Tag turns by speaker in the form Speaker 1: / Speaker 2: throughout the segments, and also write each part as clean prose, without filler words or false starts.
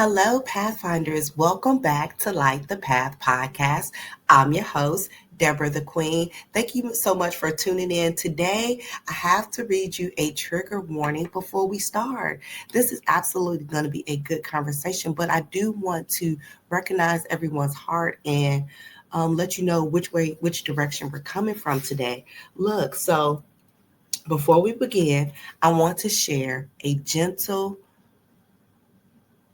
Speaker 1: Hello, Pathfinders. Welcome back to Light the Path podcast. I'm your host, Deborah the Queen. Thank you so much for tuning in. Today, I have to read you a trigger warning before we start. This is absolutely going to be a good conversation, but I do want to recognize everyone's heart and let you know which direction we're coming from today. Look, so before we begin, I want to share a gentle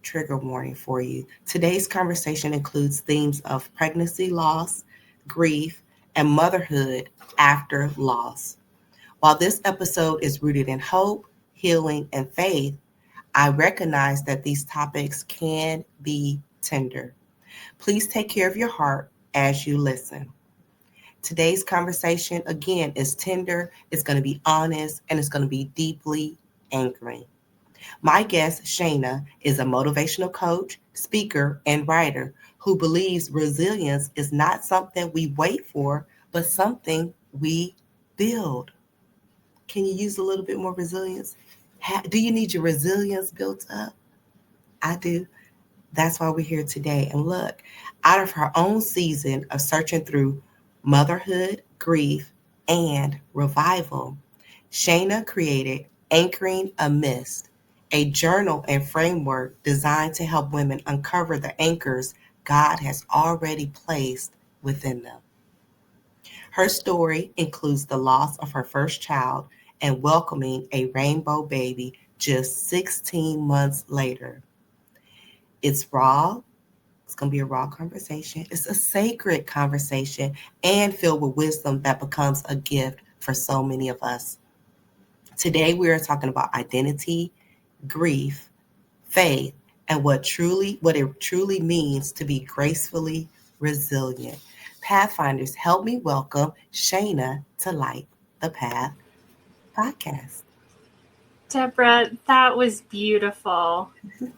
Speaker 1: trigger warning for you. Today's conversation includes themes of pregnancy loss, grief, and motherhood after loss. While this episode is rooted in hope, healing, and faith, I recognize that these topics can be tender. Please take care of your heart as you listen. Today's conversation, again, is tender, it's going to be honest, and it's going to be deeply anchoring. My guest, Shaina, is a motivational coach, speaker, and writer who believes resilience is not something we wait for, but something we build. Can you use a little bit more resilience? Do you need your resilience built up? I do. That's why we're here today. And look, out of her own season of searching through motherhood, grief, and revival, Shaina created Anchoring a Mist, a journal and framework designed to help women uncover the anchors God has already placed within them. Her story includes the loss of her first child and welcoming a rainbow baby just 16 months later. It's raw. It's going to be a raw conversation. It's a sacred conversation and filled with wisdom that becomes a gift for so many of us. Today, we are talking about identity, grief, faith, and what it truly means to be gracefully resilient. Pathfinders, help me welcome Shaina to Light the Path podcast.
Speaker 2: Deborah, that was beautiful.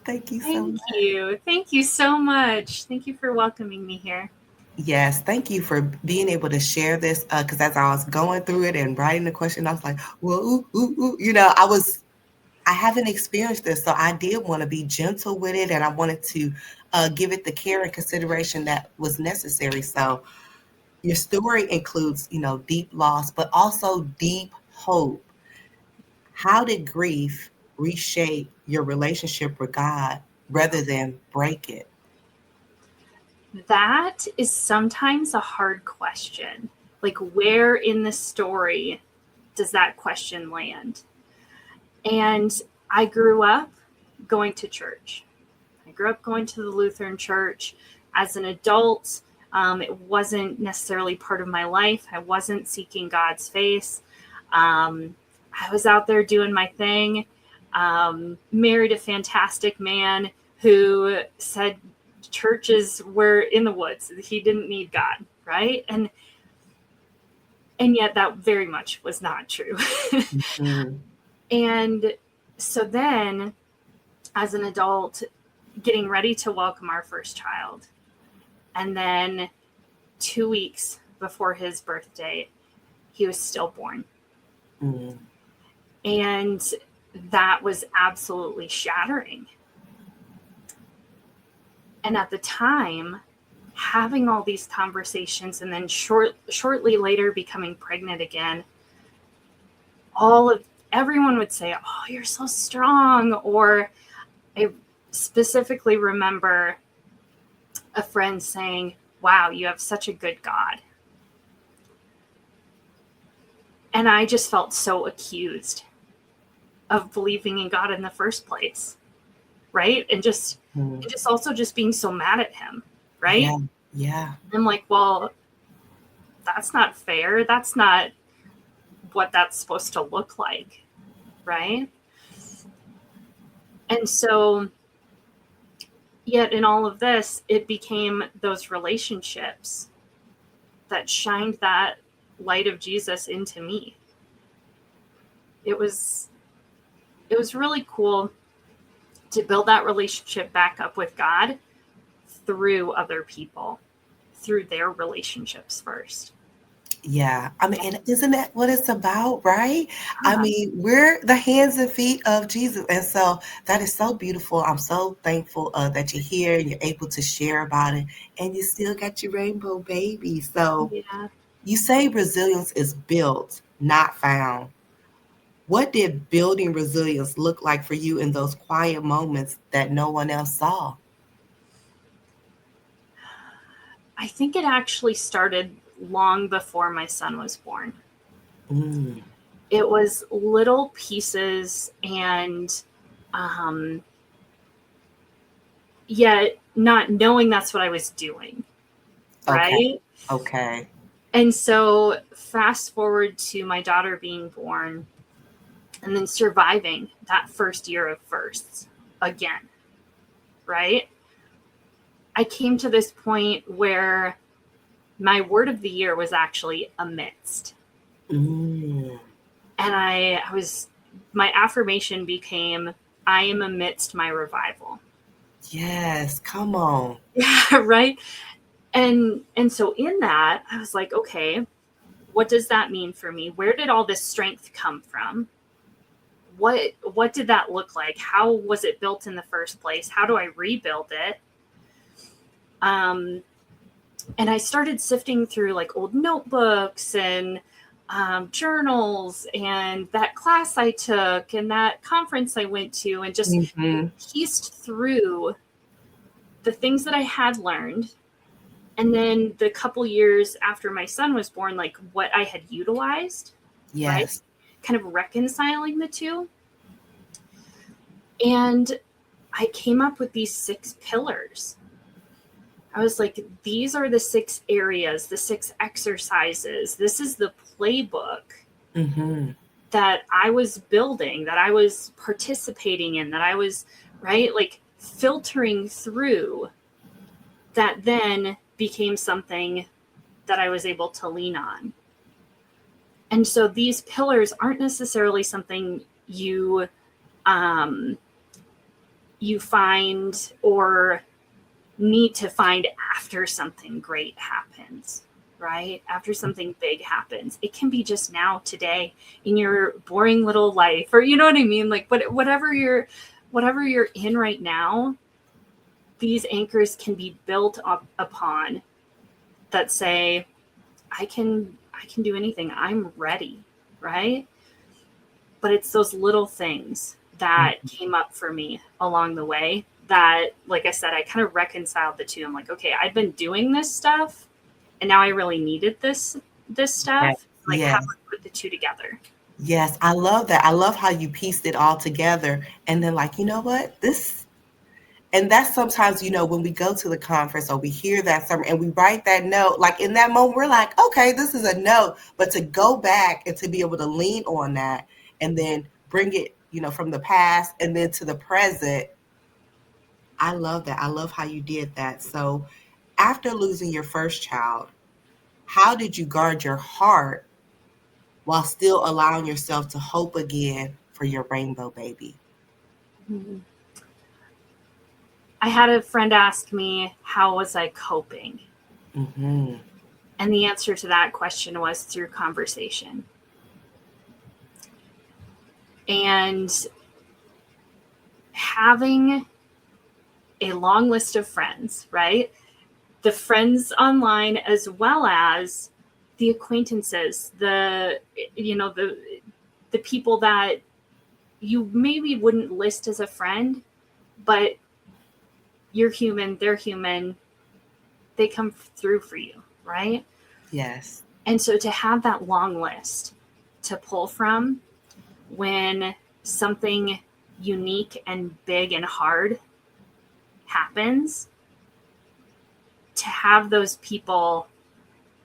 Speaker 1: Thank you so
Speaker 2: Thank
Speaker 1: much.
Speaker 2: you. Thank you so much. Thank you for welcoming me here.
Speaker 1: Yes, thank you for being able to share this. Because as I was going through it and writing the question, I was like, "Well, ooh." I haven't experienced this, so I did want to be gentle with it, and I wanted to give it the care and consideration that was necessary. So, your story includes, deep loss, but also deep hope. How did grief reshape your relationship with God rather than break it?
Speaker 2: That is sometimes a hard question. Like, where in the story does that question land? And I grew up going to church. I grew up going to the Lutheran church. As an adult, it wasn't necessarily part of my life. I wasn't seeking God's face. I was out there doing my thing. Married a fantastic man who said churches were in the woods. He didn't need God, right? And yet that very much was not true.
Speaker 1: Mm-hmm.
Speaker 2: And so then, as an adult, getting ready to welcome our first child, and then 2 weeks before his birthday, he was stillborn.
Speaker 1: Mm-hmm.
Speaker 2: And that was absolutely shattering. And at the time, having all these conversations and then shortly later becoming pregnant again, everyone would say, "Oh, you're so strong." Or I specifically remember a friend saying, "Wow, you have such a good God." And I just felt so accused of believing in God in the first place, right? And just also just being so mad at him, right?
Speaker 1: Yeah.
Speaker 2: I'm like, well, that's not fair. That's not what that's supposed to look like, right? And so, yet in all of this, it became those relationships that shined that light of Jesus into me. It was really cool to build that relationship back up with God through other people, through their relationships first.
Speaker 1: Yeah. I mean, and isn't that what it's about, right? I
Speaker 2: Yeah.
Speaker 1: mean, we're the hands and feet of Jesus. And so that is so beautiful. I'm so thankful that you're here and you're able to share about it. And you still got your rainbow baby. So
Speaker 2: Yeah.
Speaker 1: you say resilience is built, not found. What did building resilience look like for you in those quiet moments that no one else saw?
Speaker 2: I think it actually started long before my son was born.
Speaker 1: Mm,
Speaker 2: It was little pieces, and um, yet not knowing that's what I was doing,
Speaker 1: okay.
Speaker 2: right?
Speaker 1: Okay.
Speaker 2: And so, fast forward to my daughter being born and then surviving that first year of firsts again, right? I came to this point where my word of the year was actually amidst.
Speaker 1: Mm,
Speaker 2: And my affirmation became, I am amidst my revival.
Speaker 1: yes. Come on.
Speaker 2: Yeah, right. And so in that, I was like, okay, what does that mean for me? Where did all this strength come from? What did that look like? How was it built in the first place? How do I rebuild it? Um, and I started sifting through like old notebooks and journals and that class I took and that conference I went to, and just
Speaker 1: Hmm.
Speaker 2: pieced through the things that I had learned. And then the couple years after my son was born, like what I had utilized, right?
Speaker 1: Yes.
Speaker 2: Kind of reconciling the two. And I came up with these 6 pillars. I was like, these are the 6 areas, the 6 exercises. This is the playbook
Speaker 1: Hmm.
Speaker 2: that I was building, that I was participating in, that I was, right, like filtering through, that then became something that I was able to lean on. And so these pillars aren't necessarily something um, you find or need to find after something great happens, right? After something big happens. It can be just now, today, in your boring little life, or you know what I mean? Like whatever you're in right now, these anchors can be built up upon that say, I can do anything. I'm ready, right? But it's those little things that came up for me along the way that, like I said, I kind of reconciled the two. I'm like, okay, I've been doing this stuff and now I really needed this
Speaker 1: Yes.
Speaker 2: stuff. Like, how do
Speaker 1: Yes.
Speaker 2: I put the two together?
Speaker 1: Yes. I love that. I love how you pieced it all together. And then, like, you know what? And that's sometimes, when we go to the conference or we hear that sermon and we write that note, like in that moment, we're like, okay, this is a note. But to go back and to be able to lean on that and then bring it, from the past and then to the present, I love that. I love how you did that. So after losing your first child, how did you guard your heart while still allowing yourself to hope again for your rainbow baby?
Speaker 2: Mhm. I had a friend ask me, how was I coping?
Speaker 1: Hmm.
Speaker 2: And the answer to that question was through conversation. And having a long list of friends, right? The friends online as well as the acquaintances, the people that you maybe wouldn't list as a friend, but you're human, they're human, they come through for you, right?
Speaker 1: Yes.
Speaker 2: And so to have that long list to pull from when something unique and big and hard happens, to have those people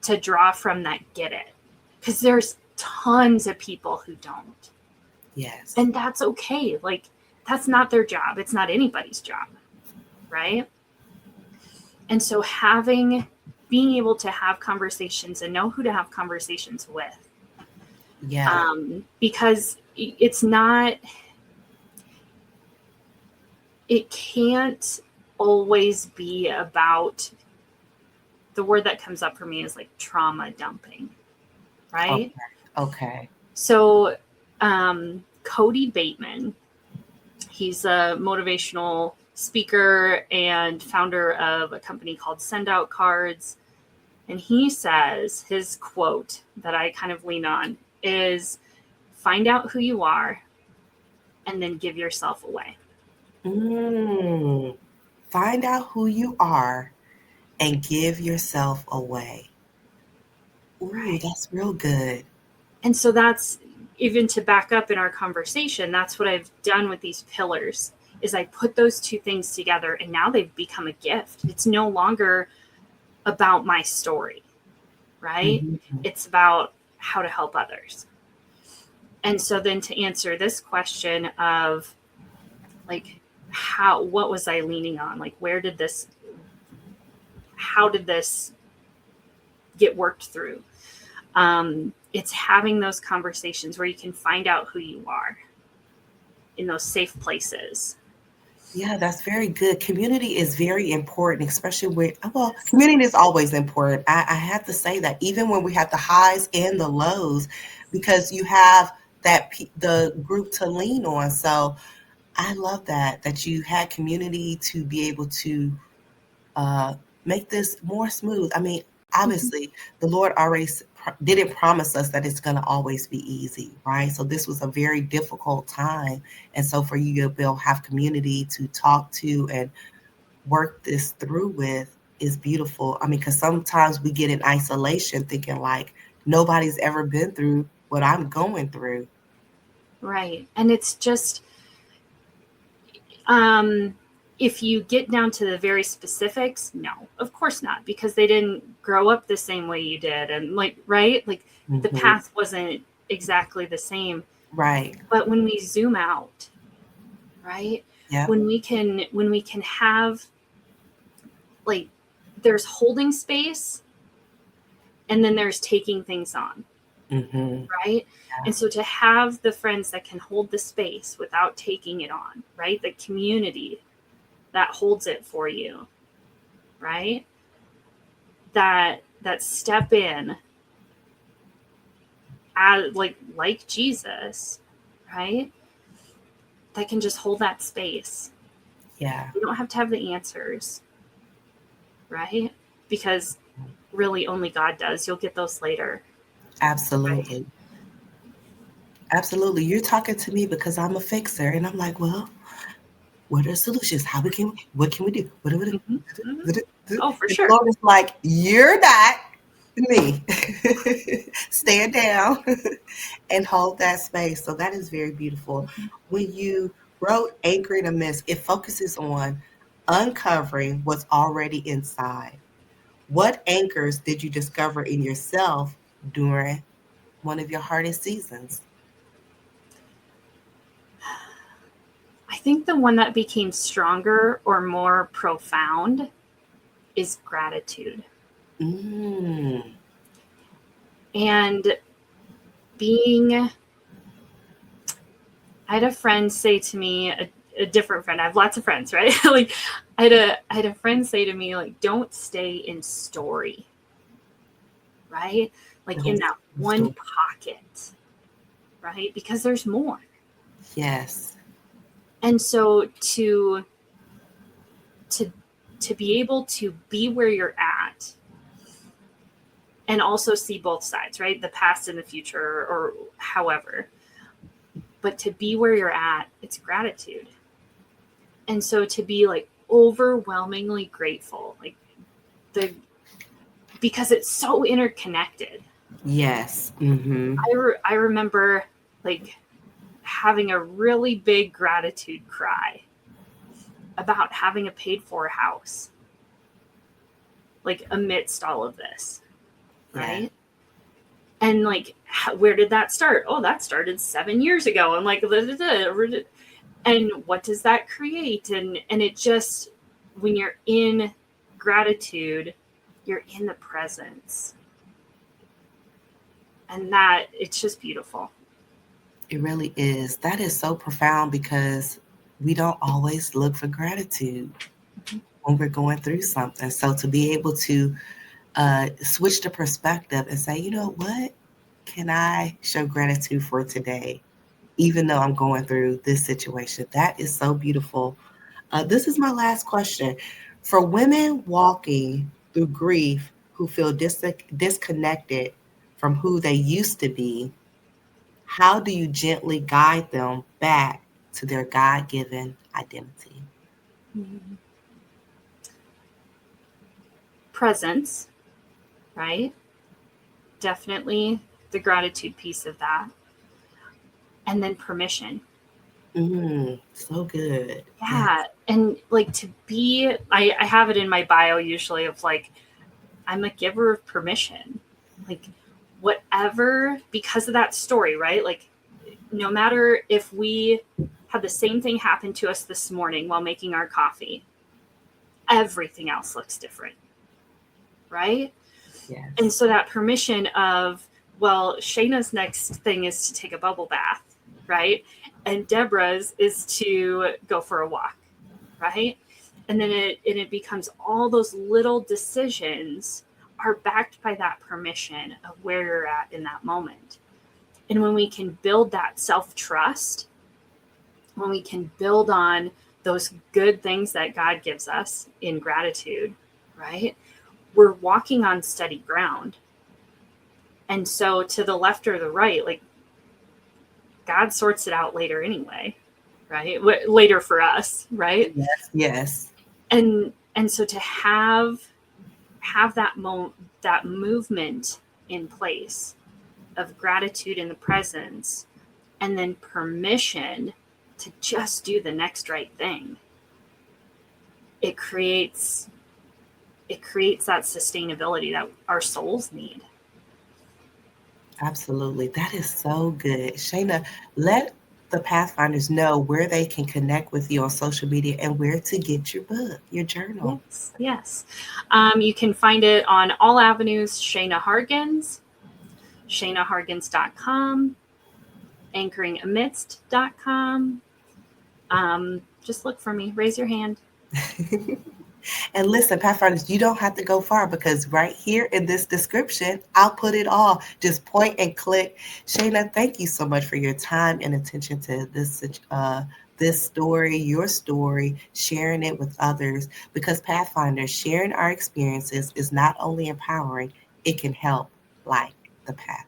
Speaker 2: to draw from that get it. Because there's tons of people who don't.
Speaker 1: Yes.
Speaker 2: And that's okay. Like, that's not their job. It's not anybody's job, right? And so being able to have conversations and know who to have conversations with,
Speaker 1: Yeah.
Speaker 2: because it can't always be about, the word that comes up for me is like trauma dumping. right?
Speaker 1: Okay. Okay.
Speaker 2: So, Cody Bateman, he's a motivational speaker and founder of a company called Send Out Cards. And he says his quote that I kind of lean on is find out who you are and then give yourself away.
Speaker 1: Mm. Find out who you are and give yourself away. Ooh,
Speaker 2: Right.
Speaker 1: that's real good.
Speaker 2: And so that's even to back up in our conversation, that's what I've done with these pillars is I put those two things together and now they've become a gift. It's no longer about my story, right?
Speaker 1: Mm-hmm.
Speaker 2: It's about how to help others. And so then to answer this question of like what was I leaning on? Like how did this get worked through? It's having those conversations where you can find out who you are in those safe places.
Speaker 1: Yeah, that's very good. Community is very important, especially with, well,
Speaker 2: Yes.
Speaker 1: community is always important. I have to say that even when we have the highs and the lows, because you have the group to lean on. So I love that you had community to be able to uh, make this more smooth. I mean,
Speaker 2: Mm-hmm.
Speaker 1: obviously, the Lord already didn't promise us that it's going to always be easy, right? So this was a very difficult time, and so for you to be able to have community to talk to and work this through with is beautiful. I mean, because sometimes we get in isolation, thinking like nobody's ever been through what I'm going through.
Speaker 2: Right. And it's just, um, if you get down to the very specifics, no, of course not, because they didn't grow up the same way you did. And like, right? Like the
Speaker 1: Hmm.
Speaker 2: path wasn't exactly the same.
Speaker 1: Right.
Speaker 2: But when we zoom out, right?
Speaker 1: Yep.
Speaker 2: When we can have like there's holding space and then there's taking things on,
Speaker 1: Hmm.
Speaker 2: right? And so to have the friends that can hold the space without taking it on, right? The community that holds it for you, right? That step in as like Jesus, right? That can just hold that space.
Speaker 1: Yeah.
Speaker 2: You don't have to have the answers, right? Because really only God does. You'll get those later, right?
Speaker 1: Absolutely. Absolutely. You're talking to me because I'm a fixer. And I'm like, well, what are solutions? What can we do? What do we
Speaker 2: Mm-hmm. Mm-hmm.
Speaker 1: do?
Speaker 2: Oh, for
Speaker 1: And the
Speaker 2: sure.
Speaker 1: Lord is like, you're not me. Stand down and hold that space. So that is very beautiful. When you wrote Anchor in a Mist, it focuses on uncovering what's already inside. What anchors did you discover in yourself during one of your hardest seasons?
Speaker 2: I think the one that became stronger or more profound is gratitude.
Speaker 1: Mm.
Speaker 2: And being, I had a friend say to me, a different friend, I have lots of friends, right? Like I had a friend say to me, like, don't stay in story, right? Like in
Speaker 1: Don't
Speaker 2: that one
Speaker 1: store.
Speaker 2: pocket, right? Because there's more.
Speaker 1: Yes.
Speaker 2: And so to to be able to be where you're at and also see both sides, right? The past and the future, or however. But to be where you're at, it's gratitude. And so to be like overwhelmingly grateful, like the because it's so interconnected.
Speaker 1: Yes. Mm-hmm.
Speaker 2: I remember like having a really big gratitude cry about having a paid for house, like amidst all of this,
Speaker 1: Yeah.
Speaker 2: right? And like, where did that start? Oh, that started 7 years ago. And like, and what does that create? And it just, when you're in gratitude, you're in the presence, and that it's just beautiful.
Speaker 1: It really is. That is so profound because we don't always look for gratitude when we're going through something. So to be able to switch the perspective and say, you know what? can I show gratitude for today, even though I'm going through this situation? That is so beautiful. This is my last question. For women walking through grief who feel disconnected from who they used to be, how do you gently guide them back to their God given identity?
Speaker 2: Mhm. Presence, right? Definitely the gratitude piece of that. And then permission.
Speaker 1: So good.
Speaker 2: Yeah.
Speaker 1: Yes.
Speaker 2: And like to be, I have it in my bio usually of like, I'm a giver of permission. Like, whatever, because of that story, right? Like, no matter if we had the same thing happen to us this morning while making our coffee, everything else looks different, right? And
Speaker 1: Yes.
Speaker 2: so that permission of, well, Shayna's next thing is to take a bubble bath, right? And Deborah's is to go for a walk, right? And then it becomes all those little decisions are backed by that permission of where you're at in that moment. And when we can build that self trust, when we can build on those good things that God gives us in gratitude, right? We're walking on steady ground. And so to the left or the right, like God sorts it out later anyway, right? Later for us, right?
Speaker 1: Yes. Yes.
Speaker 2: And so to have that movement in place of gratitude in the presence and then permission to just do the next right thing, it creates that sustainability that our souls need.
Speaker 1: Absolutely. That is so good. Shayna, let the Pathfinders know where they can connect with you on social media and where to get your book, your journal.
Speaker 2: Yes, yes. You can find it on all avenues. Shaina Hargens, ShainaHargens.com, anchoringamidst.com. Just look for me. Raise your hand.
Speaker 1: And listen, Pathfinders, you don't have to go far because right here in this description, I'll put it all. Just point and click. Shayna, thank you so much for your time and attention to this story, your story, sharing it with others. Because Pathfinders, sharing our experiences is not only empowering, it can help light the path.